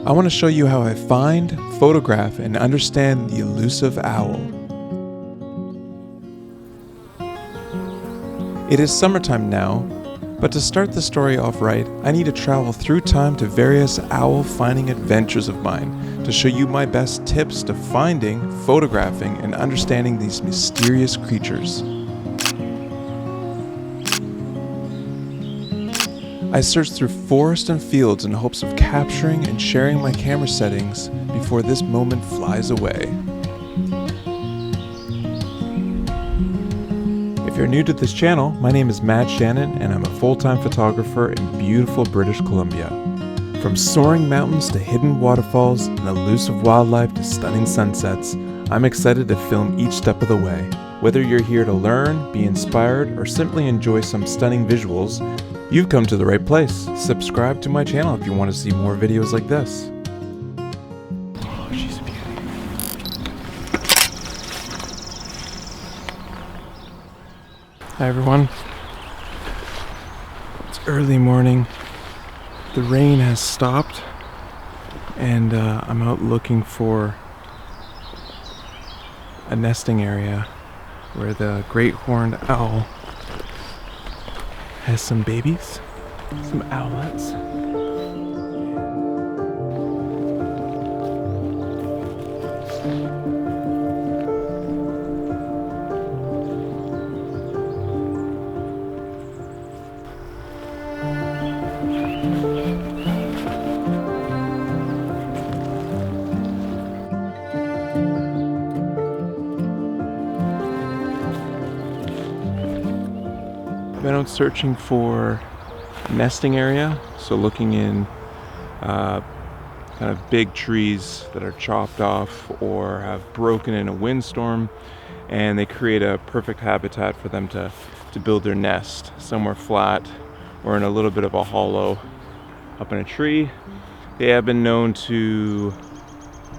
I want to show you how I find, photograph, and understand the elusive owl. It is summertime now, but to start the story off right, I need to travel through time to various owl finding adventures of mine to show you my best tips to finding, photographing, and understanding these mysterious creatures. I searched through forest and fields in hopes of capturing and sharing my camera settings before this moment flies away. If you're new to this channel, my name is Shannon and I'm a full-time photographer in beautiful British Columbia. From soaring mountains to hidden waterfalls and elusive wildlife to stunning sunsets, I'm excited to film each step of the way. Whether you're here to learn, be inspired, or simply enjoy some stunning visuals, you've come to the right place. Subscribe to my channel if you want to see more videos like this. Oh, she's a beauty. Hi everyone. It's early morning. The rain has stopped and I'm out looking for a nesting area where the great horned owl has some babies, some owlets. Been out searching for a nesting area, so looking in kind of big trees that are chopped off or have broken in a windstorm, and they create a perfect habitat for them to build their nest, somewhere flat or in a little bit of a hollow up in a tree. They have been known to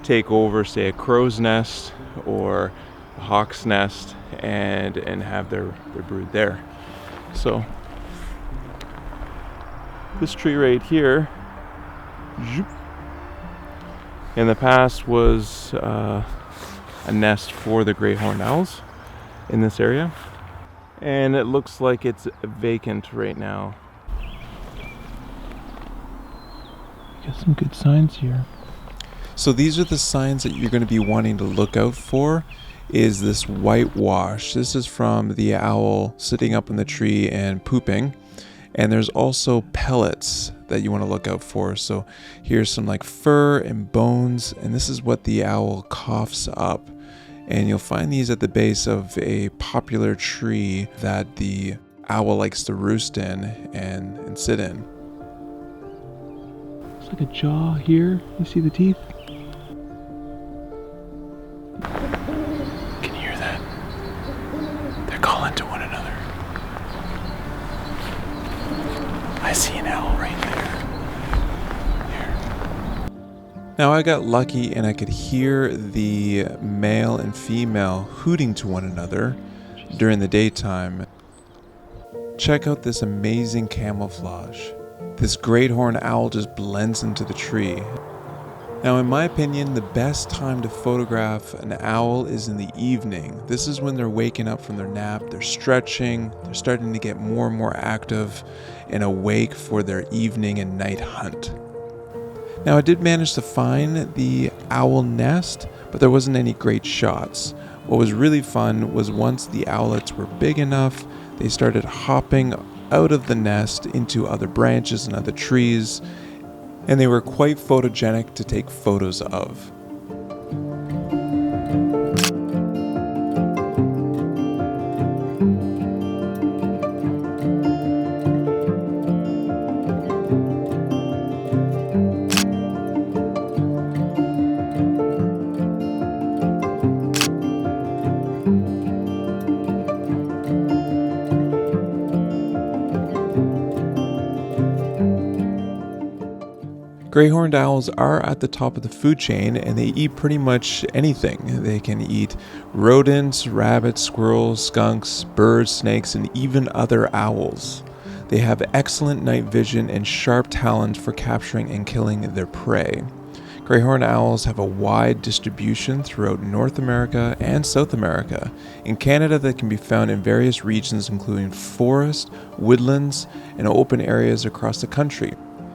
take over, say, a crow's nest or a hawk's nest and have their brood there. So this tree right here in the past was a nest for the great horned owls in this area, and it looks like it's vacant right now. Got some good signs here. So these are the signs that you're going to be wanting to look out for. Is this whitewash. This is from the owl sitting up in the tree and pooping. And there's also pellets that you want to look out for. So here's some like fur and bones, and this is what the owl coughs up. And you'll find these at the base of a popular tree that the owl likes to roost in and sit in. It's like a jaw here. You see the teeth? Calling to one another. I see an owl right there. Here. Now I got lucky and I could hear the male and female hooting to one another during the daytime. Check out this amazing camouflage. This great horned owl just blends into the tree. Now, in my opinion, the best time to photograph an owl is in the evening. This is when they're waking up from their nap, they're stretching, they're starting to get more and more active and awake for their evening and night hunt. Now, I did manage to find the owl nest, but there wasn't any great shots. What was really fun was once the owlets were big enough, they started hopping out of the nest into other branches and other trees, and they were quite photogenic to take photos of. Great horned owls are at the top of the food chain, and they eat pretty much anything. They can eat rodents, rabbits, squirrels, skunks, birds, snakes, and even other owls. They have excellent night vision and sharp talent for capturing and killing their prey. Great horned owls have a wide distribution throughout North America and South America. In Canada, they can be found in various regions including forest, woodlands, and open areas across the country.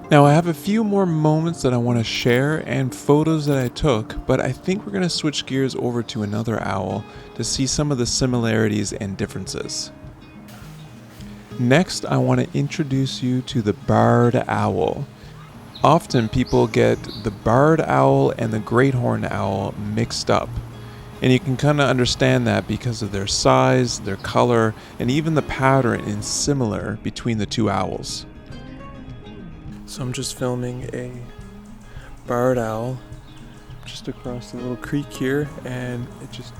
Now I have a few more moments that I want to share and photos that I took, but I think we're going to switch gears over to another owl to see some of the similarities and differences. Next, I want to introduce you to the barred owl. Often people get the barred owl and the great horned owl mixed up. And you can kind of understand that because of their size, their color, and even the pattern is similar between the two owls. So I'm just filming a barred owl just across the little creek here, and it just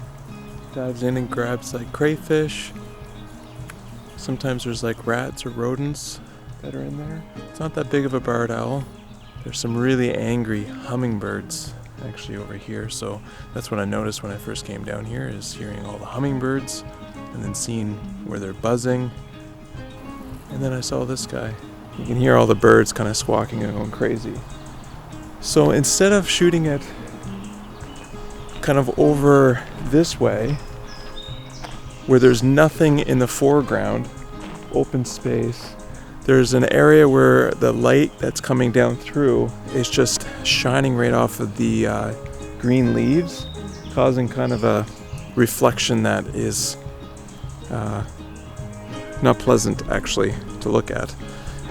dives in and grabs like crayfish. Sometimes there's like rats or rodents that are in there. It's not that big of a barred owl. There's some really angry hummingbirds actually over here, so that's what I noticed when I first came down here, is hearing all the hummingbirds and then seeing where they're buzzing. And then I saw this guy. You can hear all the birds kind of squawking and going crazy. So instead of shooting it kind of over this way, where there's nothing in the foreground, open space, there's an area where the light that's coming down through is just shining right off of the green leaves, causing kind of a reflection that is not pleasant actually to look at.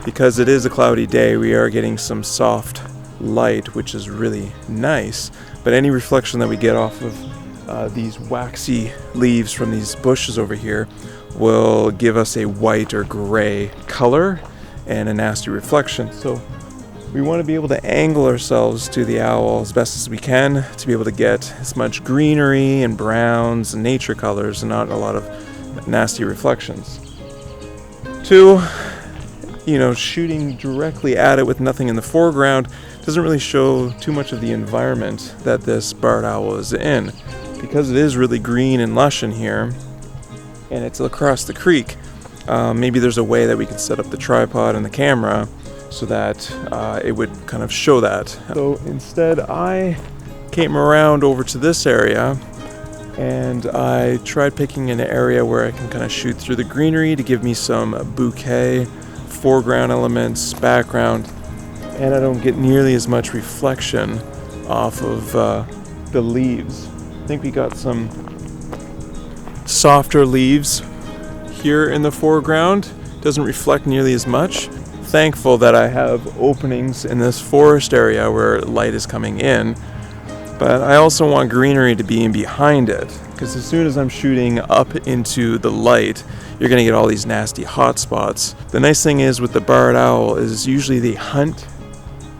Because it is a cloudy day, we are getting some soft light, which is really nice, but any reflection that we get off of these waxy leaves from these bushes over here will give us a white or gray color and a nasty reflection. So we want to be able to angle ourselves to the owl as best as we can to be able to get as much greenery and browns and nature colors and not a lot of nasty reflections. Two, shooting directly at it with nothing in the foreground doesn't really show too much of the environment that this barred owl is in. Because it is really green and lush in here, and it's across the creek, maybe there's a way that we could set up the tripod and the camera so that it would kind of show that. So instead I came around over to this area and I tried picking an area where I can kind of shoot through the greenery to give me some bouquet, foreground elements, background, and I don't get nearly as much reflection off of the leaves. I think we got some softer leaves here in the foreground. Doesn't reflect nearly as much. Thankful that I have openings in this forest area where light is coming in, but I also want greenery to be in behind it, because as soon as I'm shooting up into the light, you're going to get all these nasty hot spots. The nice thing is with the barred owl is usually they hunt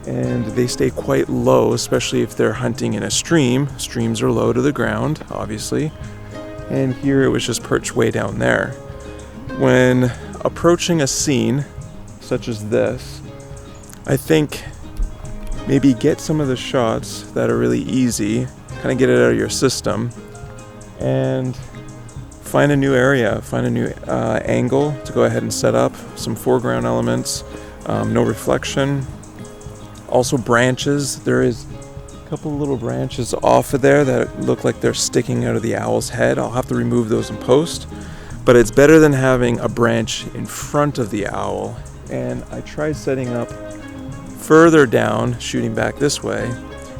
and they stay quite low, especially if they're hunting in a stream. Streams are low to the ground, obviously, and here it was just perched way down there. When approaching a scene such as this, I think maybe get some of the shots that are really easy, kind of get it out of your system, and find a new area, find a new angle to go ahead and set up some foreground elements, no reflection. Also branches, there is a couple little branches off of there that look like they're sticking out of the owl's head. I'll have to remove those in post, but it's better than having a branch in front of the owl. And I tried setting up further down, shooting back this way,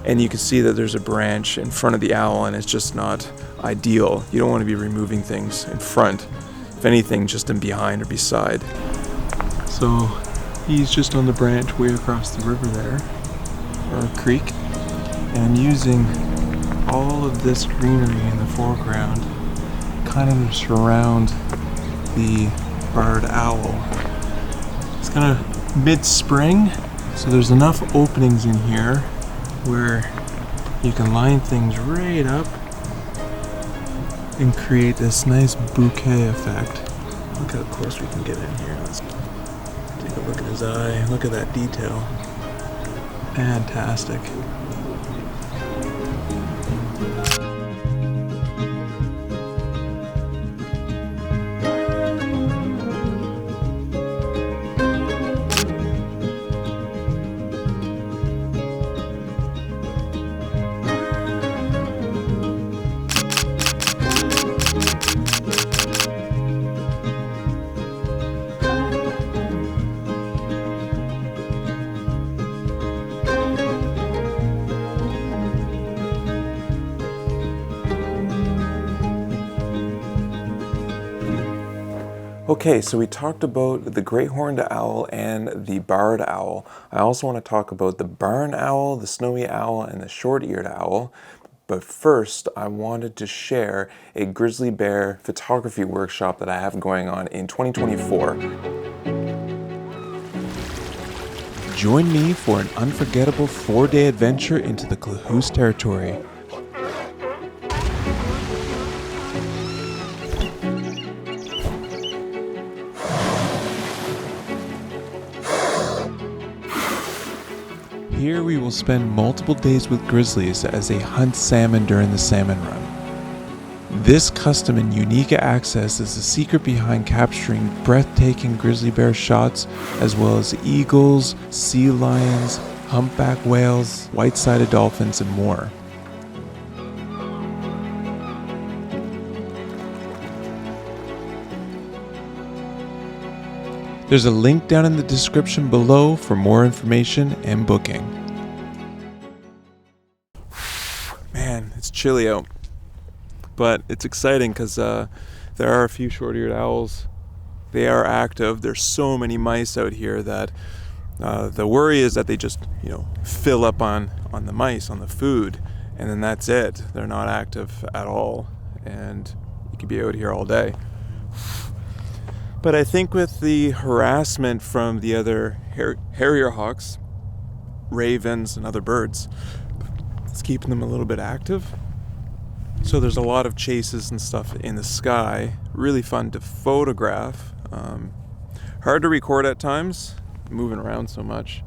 and you can see that there's a branch in front of the owl, and it's just not ideal. You don't want to be removing things in front, if anything, just in behind or beside. So he's just on the branch way across the river there, or creek, and I'm using all of this greenery in the foreground kind of surround the barred owl. It's kind of mid-spring, so there's enough openings in here where you can line things right up and create this nice bouquet effect. Look how close we can get in here. Let's take a look at his eye. Look at that detail. Fantastic. Okay, so we talked about the great horned owl and the barred owl. I also want to talk about the barn owl, the snowy owl, and the short-eared owl. But first, I wanted to share a grizzly bear photography workshop that I have going on in 2024. Join me for an unforgettable 4-day adventure into the Klahoose territory. Here we will spend multiple days with grizzlies as they hunt salmon during the salmon run. This custom and unique access is the secret behind capturing breathtaking grizzly bear shots, as well as eagles, sea lions, humpback whales, white-sided dolphins, and more. There's a link down in the description below for more information and booking. Man, it's chilly out, but it's exciting because there are a few short-eared owls. They are active. There's so many mice out here that the worry is that they just, fill up on the mice, on the food, and then that's it. They're not active at all, and you could be out here all day. But I think with the harassment from the other harrier hawks, ravens, and other birds, it's keeping them a little bit active. So there's a lot of chases and stuff in the sky. Really fun to photograph. Hard to record at times, moving around so much.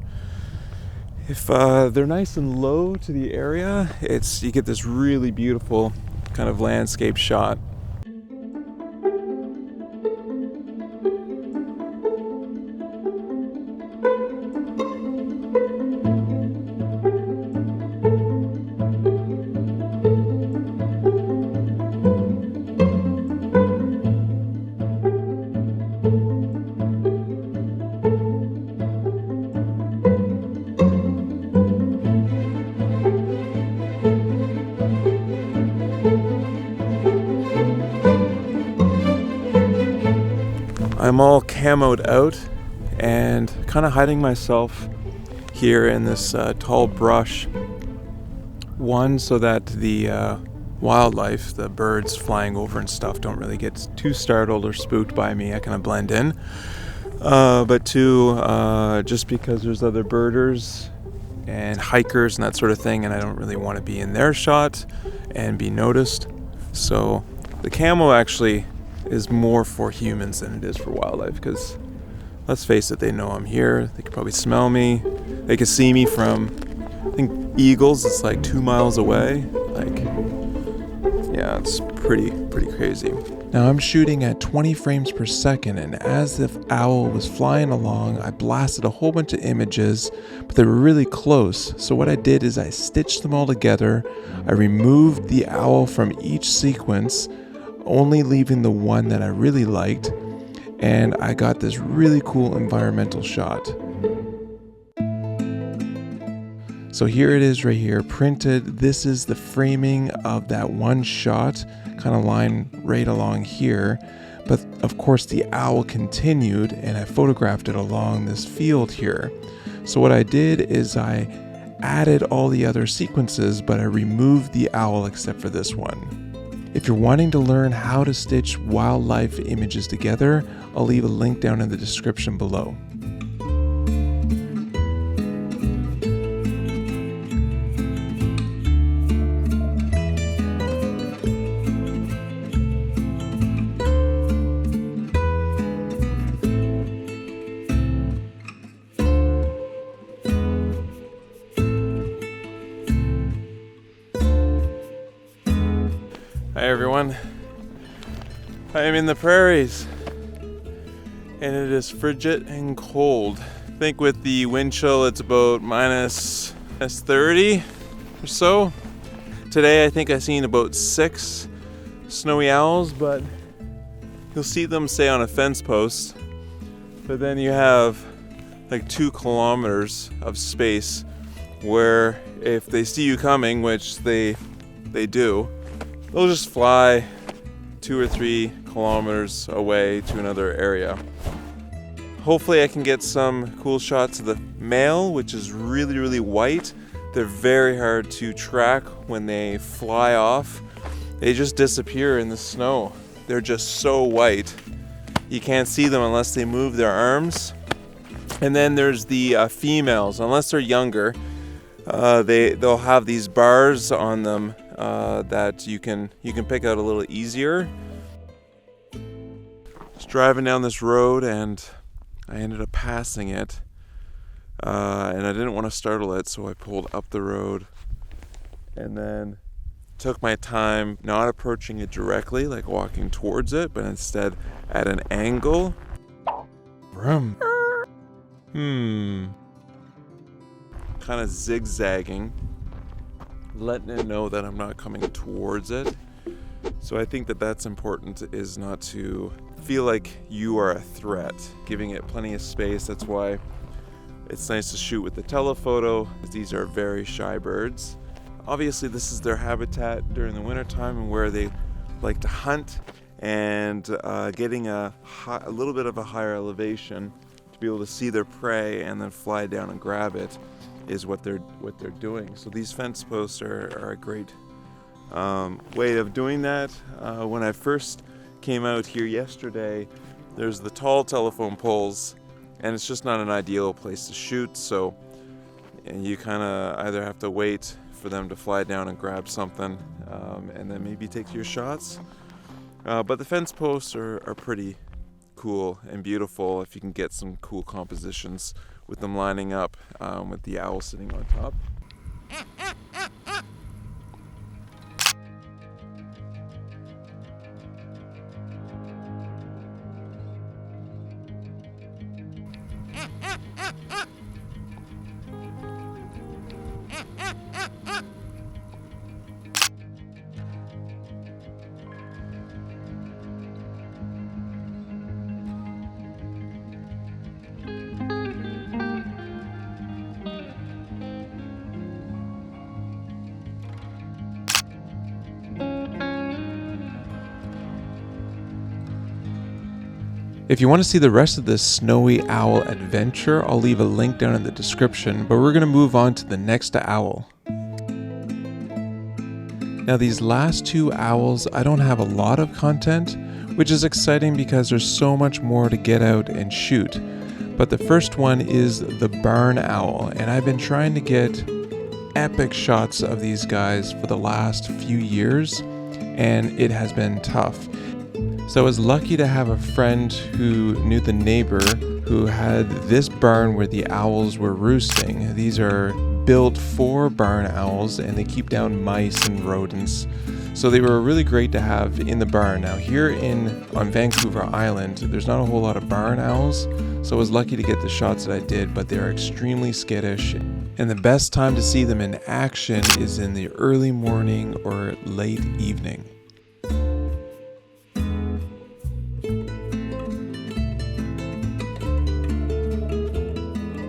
If they're nice and low to the area, you get this really beautiful kind of landscape shot. I'm all camoed out and kind of hiding myself here in this tall brush. One, so that the wildlife, the birds flying over and stuff, don't really get too startled or spooked by me. I kind of blend in. But two, just because there's other birders and hikers and that sort of thing, and I don't really want to be in their shot and be noticed. So the camo actually is more for humans than it is for wildlife, because let's face it, they know I'm here. They can probably smell me. They can see me from, I think, eagles. It's like 2 miles away. Yeah, it's pretty crazy. Now I'm shooting at 20 frames per second, and as the owl was flying along, I blasted a whole bunch of images, but they were really close. So what I did is I stitched them all together. I removed the owl from each sequence, only leaving the one that I really liked, and I got this really cool environmental shot. So here it is right here, printed. This is the framing of that one shot, kind of lying right along here. But of course the owl continued, and I photographed it along this field here. So what I did is I added all the other sequences, but I removed the owl except for this one. If you're wanting to learn how to stitch wildlife images together, I'll leave a link down in the description below. Hi everyone, I am in the prairies and it is frigid and cold. I think with the wind chill it's about minus 30 or so. Today I think I've seen about 6 snowy owls, but you'll see them say on a fence post, but then you have like 2 kilometers of space where if they see you coming, which they do, they'll just fly 2 or 3 kilometers away to another area. Hopefully I can get some cool shots of the male, which is really, really white. They're very hard to track when they fly off. They just disappear in the snow. They're just so white. You can't see them unless they move their arms. And then there's the females. Unless they're younger, they'll have these bars on them that you can pick out a little easier. Just driving down this road and I ended up passing it, and I didn't want to startle it, so I pulled up the road and then took my time, not approaching it directly, like walking towards it, but instead at an angle. Vroom. Kind of zigzagging, letting it know that I'm not coming towards it. So I think that that's important, is not to feel like you are a threat, giving it plenty of space. That's why it's nice to shoot with the telephoto. These are very shy birds. Obviously this is their habitat during the wintertime and where they like to hunt, and getting a little bit of a higher elevation to be able to see their prey and then fly down and grab it is what they're doing. So these fence posts are a great way of doing that. When I first came out here yesterday, there's the tall telephone poles and it's just not an ideal place to shoot, so you kind of either have to wait for them to fly down and grab something, and then maybe take your shots. But the fence posts are pretty cool and beautiful if you can get some cool compositions with them lining up, with the owl sitting on top. If you want to see the rest of this snowy owl adventure, I'll leave a link down in the description, but we're going to move on to the next owl. Now these last 2 owls, I don't have a lot of content, which is exciting because there's so much more to get out and shoot. But the first one is the barn owl, and I've been trying to get epic shots of these guys for the last few years, and it has been tough. So I was lucky to have a friend who knew the neighbor who had this barn where the owls were roosting. These are built for barn owls and they keep down mice and rodents. So they were really great to have in the barn. Now here on Vancouver Island, there's not a whole lot of barn owls, so I was lucky to get the shots that I did, but they're extremely skittish. And the best time to see them in action is in the early morning or late evening.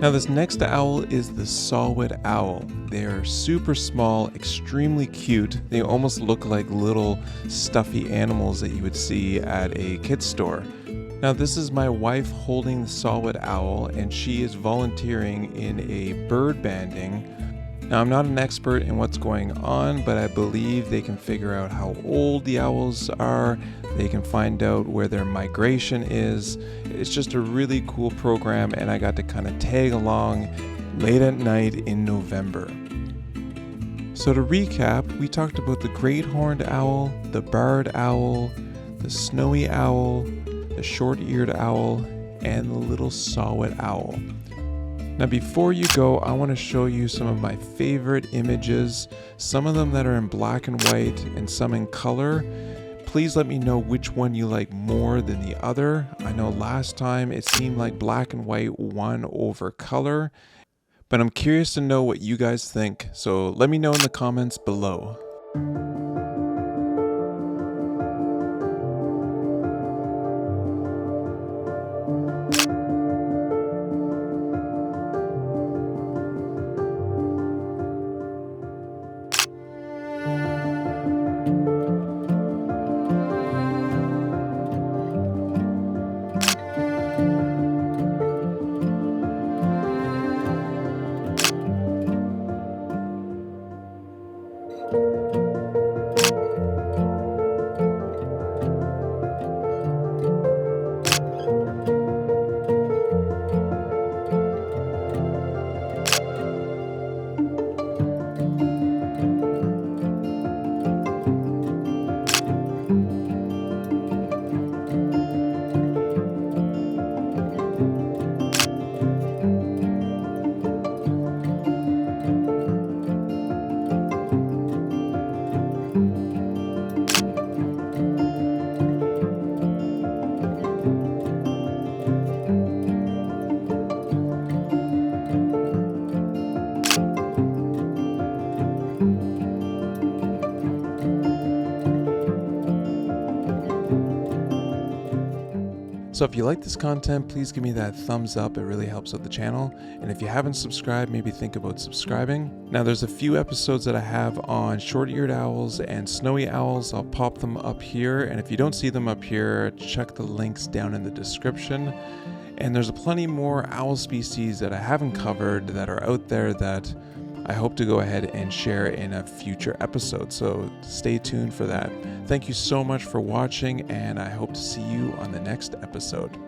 Now this next owl is the saw-whet owl. They are super small, extremely cute. They almost look like little stuffy animals that you would see at a kid's store. Now this is my wife holding the saw-whet owl, and she is volunteering in a bird banding. Now I'm not an expert in what's going on, but I believe they can figure out how old the owls are. They can find out where their migration is. It's just a really cool program, and I got to kind of tag along late at night in November. So to recap, we talked about the great horned owl, the barred owl, the snowy owl, the short-eared owl, and the little saw-whet owl. Now before you go, I want to show you some of my favorite images, some of them that are in black and white and some in color. Please let me know which one you like more than the other. I know last time it seemed like black and white won over color, but I'm curious to know what you guys think, so let me know in the comments below. So if you like this content, please give me that thumbs up. It really helps out the channel. And if you haven't subscribed, maybe think about subscribing. Now there's a few episodes that I have on short-eared owls and snowy owls. I'll pop them up here. And if you don't see them up here, check the links down in the description. And there's plenty more owl species that I haven't covered that are out there that I hope to go ahead and share in a future episode. So stay tuned for that. Thank you so much for watching, and I hope to see you on the next episode.